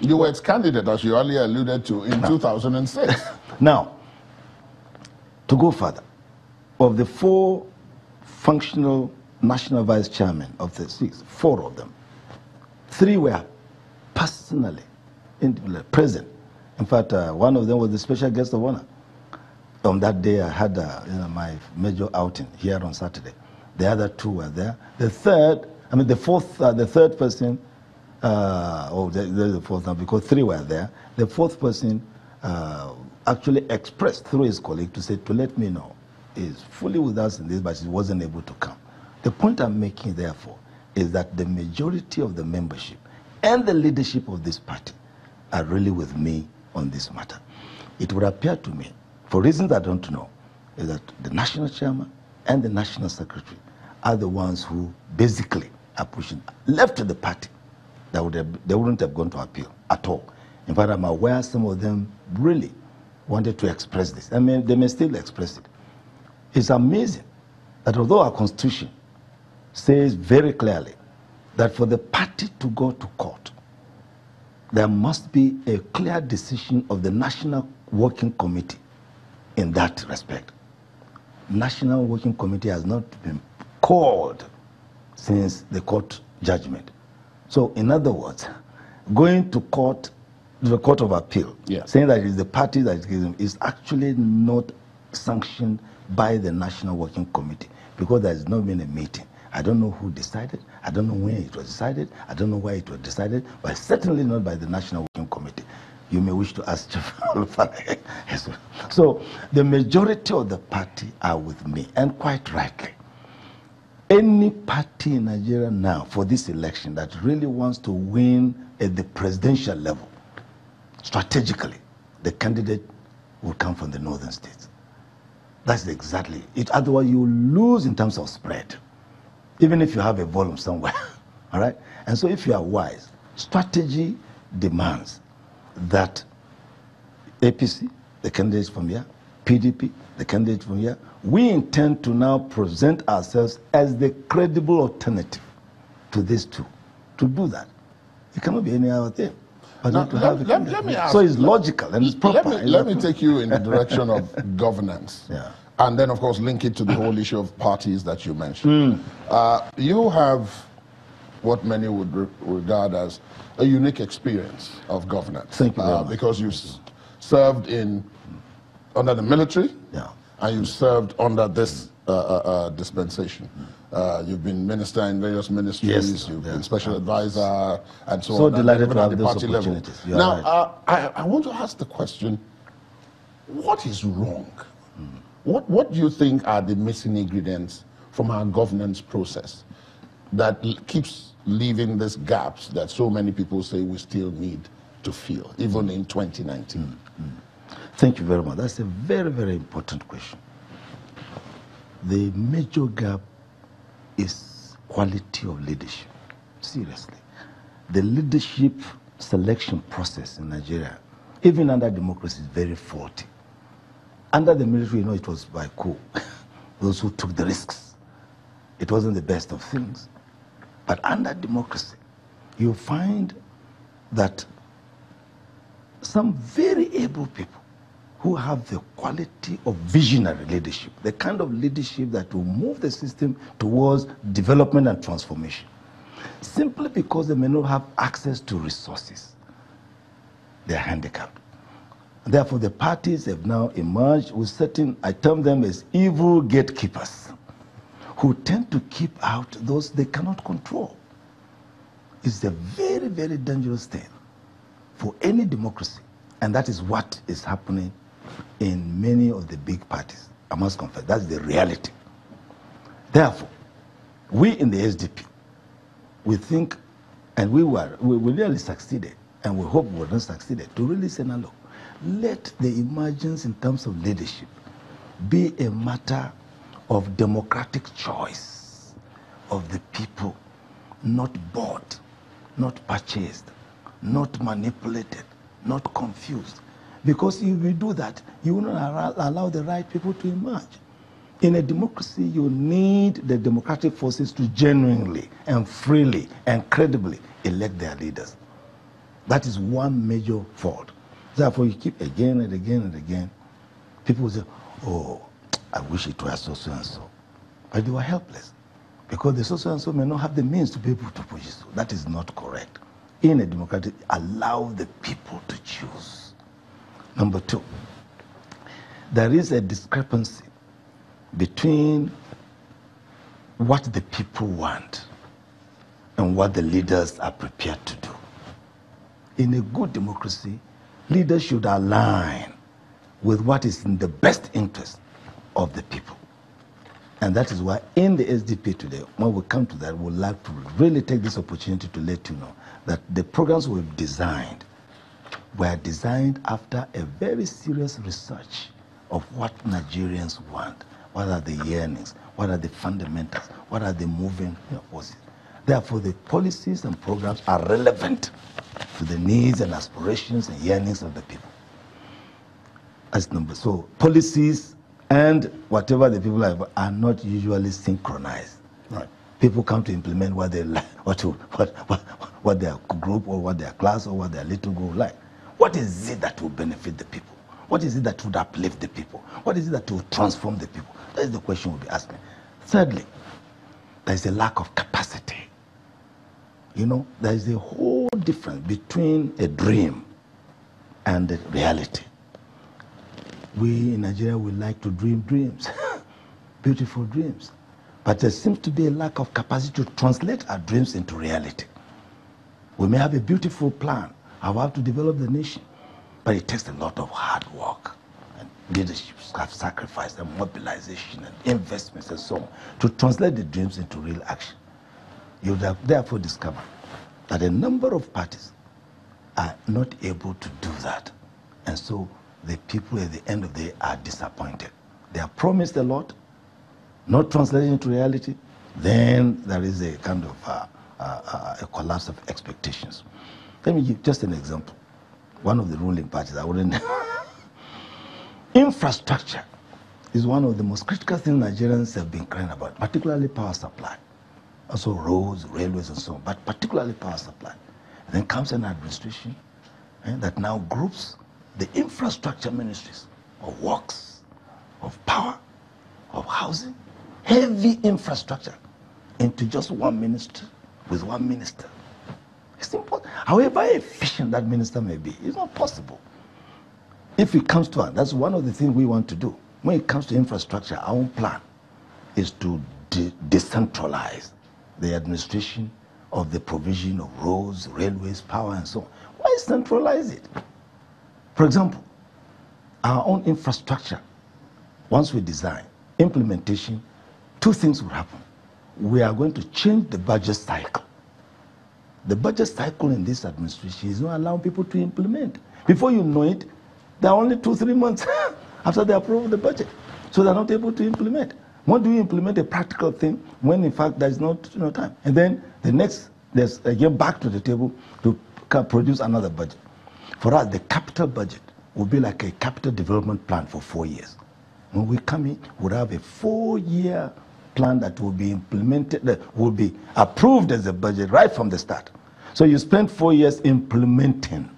You were its candidate, as you earlier alluded to, in 2006. Now, to go further, of the 4 functional national vice chairmen of the 6, 4 of them, 3 were personally present. In fact, one of them was the special guest of honor. On that day, I had my major outing here on Saturday. The other 2 were there. The third person, the fourth now, because 3 were there. The 4th person actually expressed through his colleague to let me know he's fully with us in this, but he wasn't able to come. The point I'm making, therefore, is that the majority of the membership and the leadership of this party are really with me on this matter. It would appear to me, for reasons I don't know, is that the national chairman and the national secretary are the ones who basically are pushing. Left to the party, they wouldn't have gone to appeal at all. In fact, I'm aware some of them really wanted to express this. I mean, they may still express it. It's amazing that although our constitution says very clearly that for the party to go to court, there must be a clear decision of the National Working Committee in that respect. National Working Committee has not been called since the court judgment. So, in other words, going to court, the Court of Appeal, saying that it is the party that is actually not sanctioned by the National Working Committee because there has not been a meeting. I don't know who decided. I don't know when it was decided. I don't know why it was decided, but certainly not by the National Working Committee. You may wish to ask Chief. So the majority of the party are with me, and quite rightly. Any party in Nigeria now for this election that really wants to win at the presidential level, strategically, the candidate will come from the northern states. That's exactly it. Otherwise, you lose in terms of spread, even if you have a volume somewhere. All right? And so if you are wise, strategy demands that APC, the candidates from here, PDP, the candidates from here, we intend to now present ourselves as the credible alternative to these 2. To do that, it cannot be any other thing. But now, not to have let me ask, so it's logical and it's proper. Let me take you in the direction of governance. Yeah. And then, of course, link it to the whole issue of parties that you mentioned. You have what many would regard as a unique experience of governance. Thank you very much. Because you served under the military, and you served under this dispensation. You've been minister in various ministries, you've been special advisor, and so on. So delighted to have at the those party level. opportunities. Now, I want to ask the question, what is wrong? What do you think are the missing ingredients from our governance process that keeps leaving these gaps that so many people say we still need to fill, even in 2019? Thank you very much. That's a very, very important question. The major gap is quality of leadership. Seriously. The leadership selection process in Nigeria, even under democracy, is very faulty. Under the military, it was by coup. Those who took the risks. It wasn't the best of things. But under democracy, you find that some very able people who have the quality of visionary leadership, the kind of leadership that will move the system towards development and transformation, simply because they may not have access to resources, they are handicapped. Therefore, the parties have now emerged with certain, I term them as evil gatekeepers, who tend to keep out those they cannot control. It's a very, very dangerous thing for any democracy. And that is what is happening in many of the big parties. I must confess, that's the reality. Therefore, we in the SDP, we think, and we really succeeded, and we hope we will not succeed, to really say, now look, let the emergence in terms of leadership be a matter of democratic choice of the people, not bought, not purchased, not manipulated, not confused. Because if we do that, you will not allow the right people to emerge. In a democracy, you need the democratic forces to genuinely and freely and credibly elect their leaders. That is one major fault. Therefore, you keep again and again and again. People will say, oh, I wish it was so and so. But they were helpless because the so and so may not have the means to be able to push it. So that is not correct. In a democratic, allow the people to choose. Number two, there is a discrepancy between what the people want and what the leaders are prepared to do. In a good democracy, leaders should align with what is in the best interest of the people. And that is why in the SDP today, when we come to that, we'd like to really take this opportunity to let you know that the programs we've designed were designed after a very serious research of what Nigerians want. What are the yearnings? What are the fundamentals? What are the moving forces? Therefore, the policies and programs are relevant to the needs and aspirations and yearnings of the people. As number, so policies and whatever the people are not usually synchronized. Right. People come to implement what they like, what their group or what their class or what their little group like. What is it that will benefit the people? What is it that would uplift the people? What is it that will transform the people? That is the question we'll be asking. Thirdly, there is a lack of capacity. You know, there is a whole difference between a dream and the reality. We in Nigeria, we like to dream dreams, beautiful dreams. But there seems to be a lack of capacity to translate our dreams into reality. We may have a beautiful plan, how to develop the nation, but it takes a lot of hard work. And leadership have sacrifice and mobilization and investments and so on to translate the dreams into real action. You would have therefore discovered that a number of parties are not able to do that. And so the people at the end of the day are disappointed. They are promised a lot, not translated into reality, then there is a kind of a collapse of expectations. Let me give just an example. One of the ruling parties, I wouldn't... Infrastructure is one of the most critical things Nigerians have been crying about, particularly power supply. Also roads, railways and so on, but particularly power supply. And then comes an administration that now groups the infrastructure ministries of works, of power, of housing, heavy infrastructure into just one ministry with one minister. It's impossible. However efficient that minister may be, it's not possible. If it comes to it, that's one of the things we want to do. When it comes to infrastructure, our own plan is to decentralize the administration of the provision of roads, railways, power, and so on. Why centralize it? For example, our own infrastructure, once we design, implementation, two things will happen. We are going to change the budget cycle. The budget cycle in this administration is not allowing people to implement. Before you know it, there are only 2-3 months after they approve the budget. So they're not able to implement. When do you implement a practical thing when in fact there's no time? And then the next, there's again back to the table to produce another budget. For us, the capital budget will be like a capital development plan for 4 years. When we come in, we'll have a 4-year plan that will be implemented, that will be approved as a budget right from the start. So you spend 4 years implementing